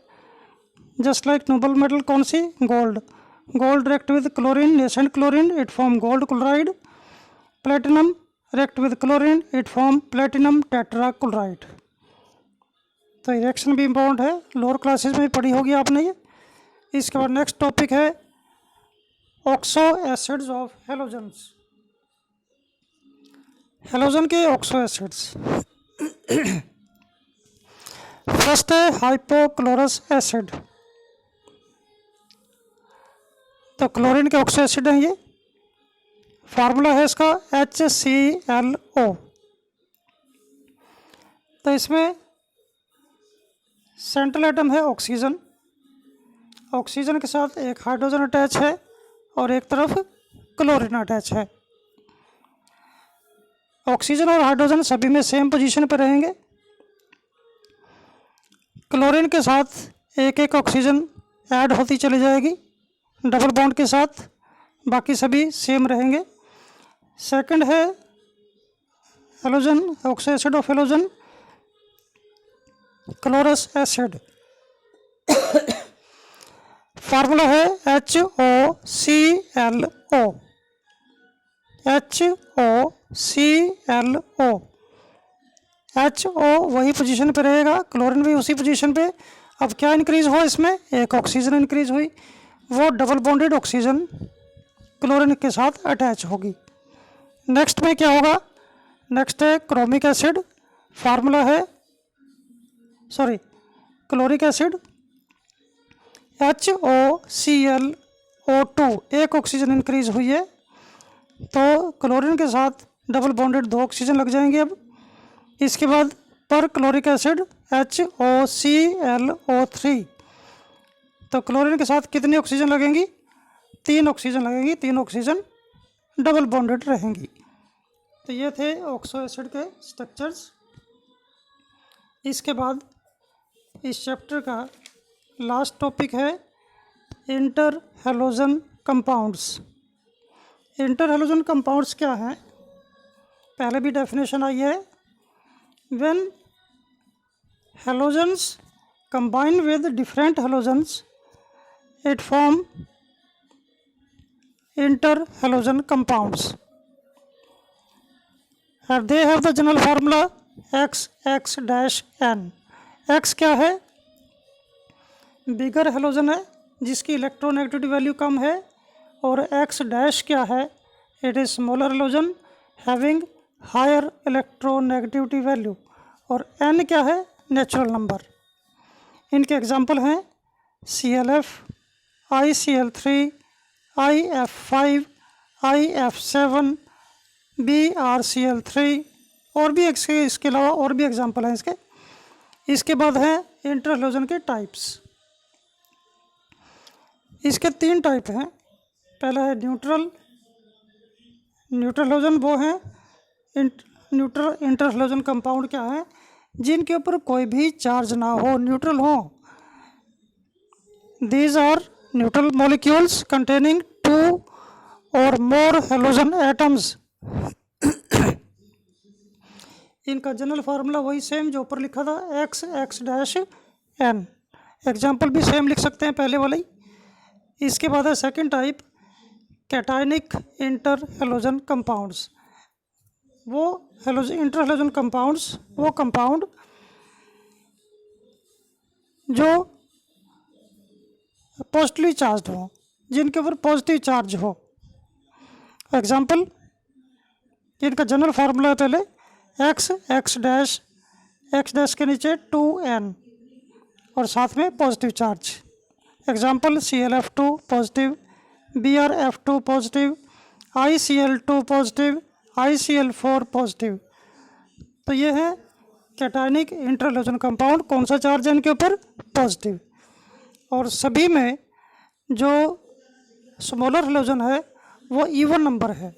जस्ट लाइक नोबल मेटल कौन सी? Gold. Gold react with chlorine, nascent chlorine, it form gold chloride. Platinum react with chlorine, it form platinum tetra chloride. तो ये रिएक्शन भी इम्पोर्टेंट है, लोअर क्लासेस में पढ़ी होगी आपने ये। इसके बाद नेक्स्ट टॉपिक है oxo acids of halogens. Halogen के ऑक्सो एसिड्स। फर्स्ट है हाइपोक्लोरस एसिड। तो क्लोरीन के ऑक्सो एसिड हैं ये। फार्मूला है इसका HClO। तो इसमें सेंट्रल एटम है ऑक्सीजन, ऑक्सीजन के साथ एक हाइड्रोजन अटैच है और एक तरफ क्लोरीन अटैच है। ऑक्सीजन और हाइड्रोजन सभी में सेम पोजीशन पर रहेंगे। क्लोरीन के साथ एक एक ऑक्सीजन ऐड होती चली जाएगी डबल बॉन्ड के साथ, बाकी सभी सेम रहेंगे। सेकंड है halogen, oxo acid of halogen, chlorous acid. Formula है HOClO। HOClO। HO वही पोजीशन पे रहेगा, क्लोरीन भी उसी पोजीशन पे। अब क्या इंक्रीज हुआ इसमें? एक ऑक्सीजन इंक्रीज हुई, वो डबल बॉन्डेड ऑक्सीजन क्लोरीन के साथ अटैच होगी। नेक्स्ट में क्या होगा? नेक्स्ट है क्रोमिक एसिड। फार्मूला है क्लोरिक एसिड, HOClO2 एक ऑक्सीजन इंक्रीज हुई है, तो क्लोरीन के साथ डबल बॉन्डेड 2 ऑक्सीजन लग जाएंगे। अब इसके बाद पर क्लोरिक एसिड HOClO3, तो क्लोरीन के साथ कितनी ऑक्सीजन लगेंगी? 3 ऑक्सीजन लगेंगी, 3 ऑक्सीजन डबल बॉन्डेड रहेंगी। तो ये थे ऑक्सो एसिड के स्ट्रक्चर्स। इसके बाद इस चैप्टर का लास्ट टॉपिक है inter halogen compounds. Inter halogen compounds क्या हैं? पहले भी डेफिनेशन आई है, when halogens combine with different halogens it form inter halogen compounds and they have the general formula XX-N। X क्या है? बिगर हैलोजन है जिसकी इलेक्ट्रोनेगेटिविटी वैल्यू कम है, और X डैश क्या है? It is smaller halogen having higher electronegativity value, और N क्या है? Natural number. इनके एग्जांपल हैं ClF, ICl3, IF5, IF7, BrCl3, और भी इसके अलावा और भी एग्जांपल हैं इसके। इसके बाद हैं इंटर हैलोजन के टाइप्स। इसके 3 टाइप हैं। पहला है न्यूट्रल हैलोजन, वो हैं इंटर हैलोजन कंपाउंड क्या है? जिनके ऊपर कोई भी चार्ज ना हो, न्यूट्रल हो। These are neutral molecules containing 2 और मोर हैलोजन एटम्स। इनका जनरल फार्मूला वही सेम जो ऊपर लिखा था, XX-N। एग्जाम्पल भी सेम लिख सकते हैं पहले वाले ही। इसके बाद है second type cationic inter halogen compounds. वो इंटर हैलोजन कंपाउंड्स वो कंपाउंड जो पॉजिटिवली चार्ज हो, जिनके ऊपर पॉजिटिव चार्ज हो। एग्जाम्पल, इनका जनरल फार्मूला है पहले X के नीचे 2N और साथ में positive charge. Example ClF2 positive, BrF2 positive, ICl2 positive, ICl4 positive. तो ये है कैटायनिक इंटर हैलोजन कंपाउंड। कौन सा चार्ज है इनके ऊपर? पॉजिटिव। और सभी में जो स्मॉलर हैलोजन है वो इवन नंबर है,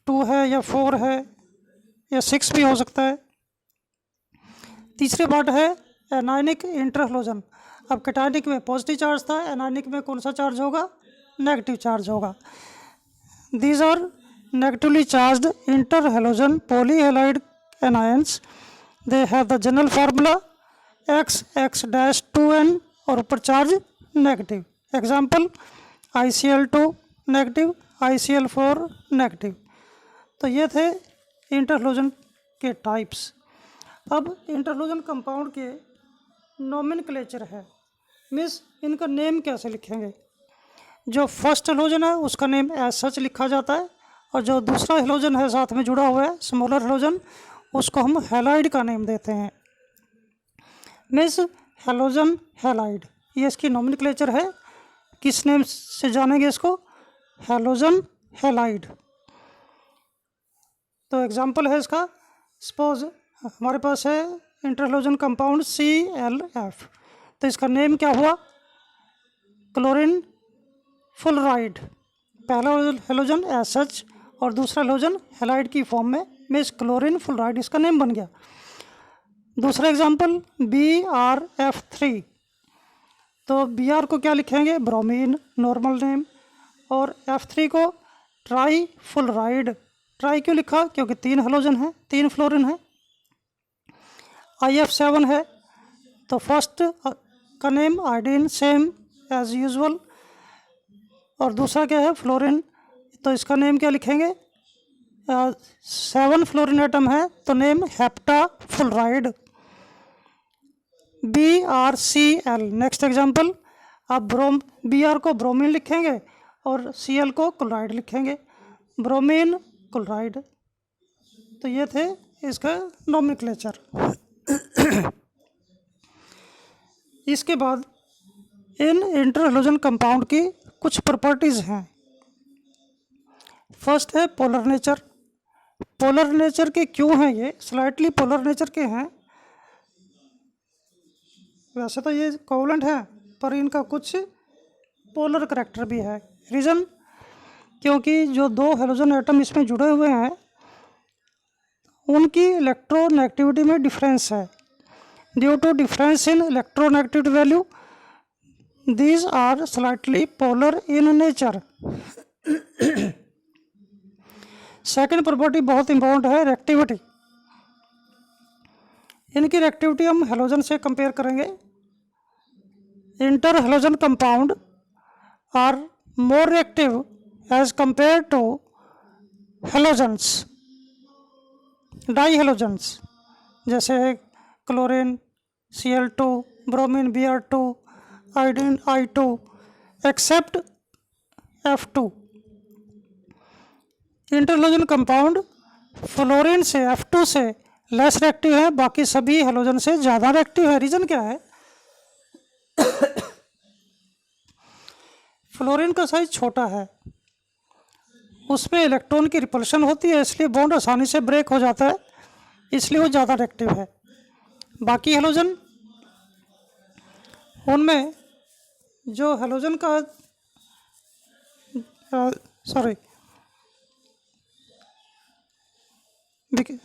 2 है या 4 है या 6 भी हो सकता है। तीसरी बात है एनायनिक इंटर हैलोजन। अब कैटायनिक में पॉजिटिव चार्ज था, एनायनिक में कौन सा चार्ज होगा? नेगेटिव चार्ज होगा। These are negatively charged inter halogen polyhalide anions. They have the general formula XX-2N और ऊपर charge negative. Example ICl2 negative, ICl4 negative. तो ये थे इंटर हैलोजन के टाइप्स। अब इंटर हैलोजन कंपाउंड के नोमेनक्लेचर है, मीन्स इनका नेम कैसे लिखेंगे। जो फर्स्ट हैलोजन है उसका नेम एज सच लिखा जाता है, और जो दूसरा हैलोजन है साथ में जुड़ा हुआ है स्मॉलर हैलोजन, उसको हम हैलाइड का नेम देते हैं। मीन्स हैलोजन हैलाइड, ये इसकी नोमेनक्लेचर है। किस नेम से जानेंगे इसको? Halogen halide. तो एग्जाम्पल है इसका, सपोज हमारे पास है इंटर हैलोजन कंपाउंड ClF, तो इसका नेम क्या हुआ? क्लोरीन फुलराइड। पहला हैलोजन एज सच और दूसरा हैलोजन हैलाइड की फॉर्म में, मीन्स क्लोरीन फुलराइड इसका नेम बन गया। दूसरा एग्जाम्पल BrF3, तो Br को क्या लिखेंगे? ब्रोमीन, नॉर्मल नेम, और F3 को ट्राई फुलराइड। ट्राई क्यों लिखा? क्योंकि 3 हैलोजन है, 3 फ्लोरीन है। IF7 है तो फर्स्ट का name iodine, same as usual, और दूसरा क्या है? फ्लोरीन, तो इसका नेम क्या लिखेंगे? 7 फ्लोरीन एटम है तो name hepta fluoride. BrCl। Next example, अब Br को ब्रोमीन लिखेंगे और Cl को क्लोराइड लिखेंगे, ब्रोमीन क्लोराइड। तो ये थे इसका नोमेनक्लेचर। इसके बाद इन इंटर हैलोजन कंपाउंड की कुछ प्रॉपर्टीज़ हैं। फर्स्ट है पोलर नेचर। पोलर नेचर के क्यों हैं ये? स्लाइटली पोलर नेचर के हैं। वैसे तो ये कोवलेंट है पर इनका कुछ पोलर करैक्टर भी है। रीज़न, क्योंकि जो दो हैलोजन एटम इसमें जुड़े हुए हैं उनकी इलेक्ट्रोनेगेटिविटी में डिफरेंस है। Due to difference in electronegativity value these are slightly polar in nature. Second property बहुत इंपॉर्टेंट है, रिएक्टिविटी। इनकी रिएक्टिविटी हम हैलोजन से कंपेयर करेंगे। Inter halogen compound are more reactive as compare to halogens, di halogens, जैसे chlorine Cl2, bromine Br2, iodine I2, except F2। Inter halogen compound fluorine से F2 से लेस रिएक्टिव है, बाकी सभी हैलोजन से ज़्यादा रिएक्टिव है। रीज़न क्या है? फ्लोरीन का साइज छोटा है, उसमें इलेक्ट्रॉन की रिपल्शन होती है, इसलिए बॉन्ड आसानी से ब्रेक हो जाता है, इसलिए वो ज़्यादा रिएक्टिव है। बाकी हैलोजन, उनमें जो हैलोजन का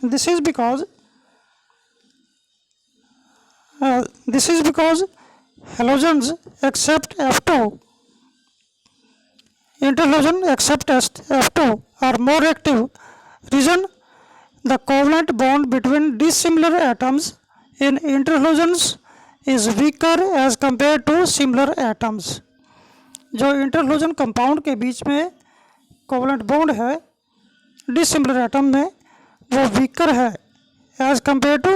this is because halogens except F2, interhalogen except F2 are more reactive. Reason, the covalent bond between dissimilar atoms in interhalogens is weaker as compared to similar atoms. जो इंटरहैलोजन कंपाउंड के बीच में कोवलेंट बॉन्ड है डिसिमिलर एटम में, वो वीकर है as compare to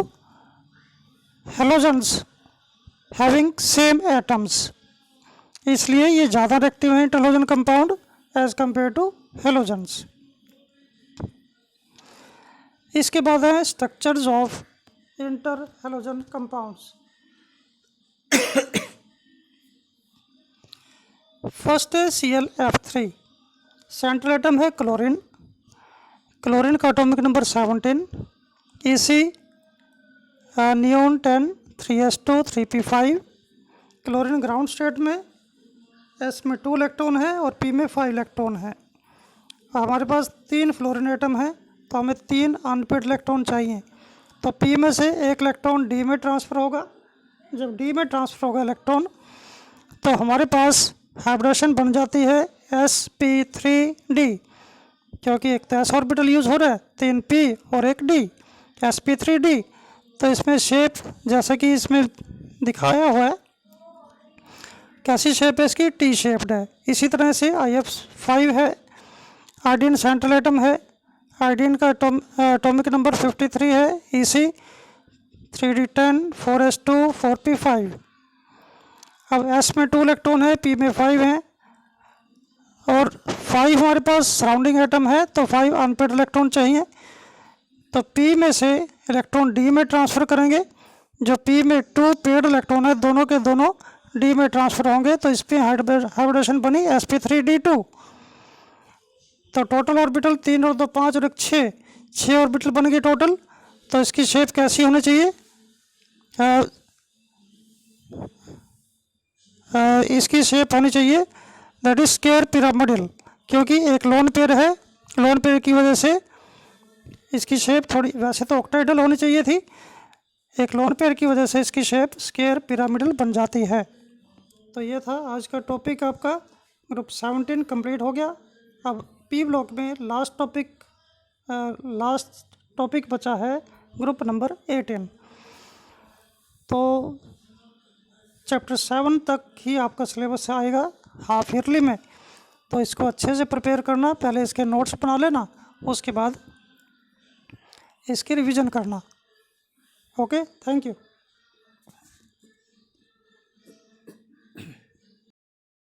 halogens having same atoms, इसलिए ये ज़्यादा रिएक्टिव है interhalogen compound as compare to halogens. इसके बाद है structures of interhalogen compounds. First है ClF3, सेंट्रल एटम है क्लोरीन, क्लोरीन का atomic number 17, Ec neon 10 3s2 3p5। Chlorine ground state में, S में 2 इलेक्ट्रॉन है और P में 5 इलेक्ट्रॉन है। हमारे पास 3 फ्लोरीन एटम है तो हमें 3 अनपेड इलेक्ट्रॉन चाहिए, तो P में से एक इलेक्ट्रॉन D में ट्रांसफ़र होगा। जब D में ट्रांसफ़र होगा इलेक्ट्रॉन तो हमारे पास हाइब्रिडेशन बन जाती है sp3d, क्योंकि एक तो s ऑर्बिटल यूज़ हो रहा है, 3p और एक d, sp3d। तो इसमें शेप जैसा कि इसमें दिखाया हुआ है, कैसी शेप है इसकी? टी शेप्ड है। इसी तरह से IF5 है, आयोडीन सेंट्रल एटम है, आयोडीन का एटॉमिक नंबर 53 है, Ec 3d10 4s2 4p5। अब S में 2 इलेक्ट्रॉन है, P में 5 हैं और 5 हमारे पास सराउंडिंग एटम है, तो 5 अनपेड इलेक्ट्रॉन चाहिए, तो P में से इलेक्ट्रॉन D में ट्रांसफ़र करेंगे। जो P में 2 पेड इलेक्ट्रॉन है, दोनों के दोनों D में ट्रांसफ़र होंगे, तो इस पर हाइब्रिडेशन बनी sp3d2। तो टोटल ऑर्बिटल 3 और 2 5 और एक 6 ऑर्बिटल बन गई टोटल। तो इसकी शेप कैसी होनी चाहिए? इसकी शेप होनी चाहिए दैट इज स्क्वायर पिरामिडल, क्योंकि एक लोन पेयर है, लोन पेयर की वजह से इसकी शेप थोड़ी, वैसे तो ऑक्टाइडल होनी चाहिए थी, एक लोन पेयर की वजह से इसकी शेप स्क्वायर पिरामिडल बन जाती है। तो ये था आज का टॉपिक, आपका ग्रुप 17 कंप्लीट हो गया। अब P ब्लॉक में लास्ट टॉपिक बचा है ग्रुप नंबर 18। तो चैप्टर 7 तक ही आपका सिलेबस आएगा हाफ ईयरली में, तो इसको अच्छे से प्रिपेयर करना, पहले इसके नोट्स बना लेना, उसके बाद इसकी रिवीजन करना। Okay, thank you.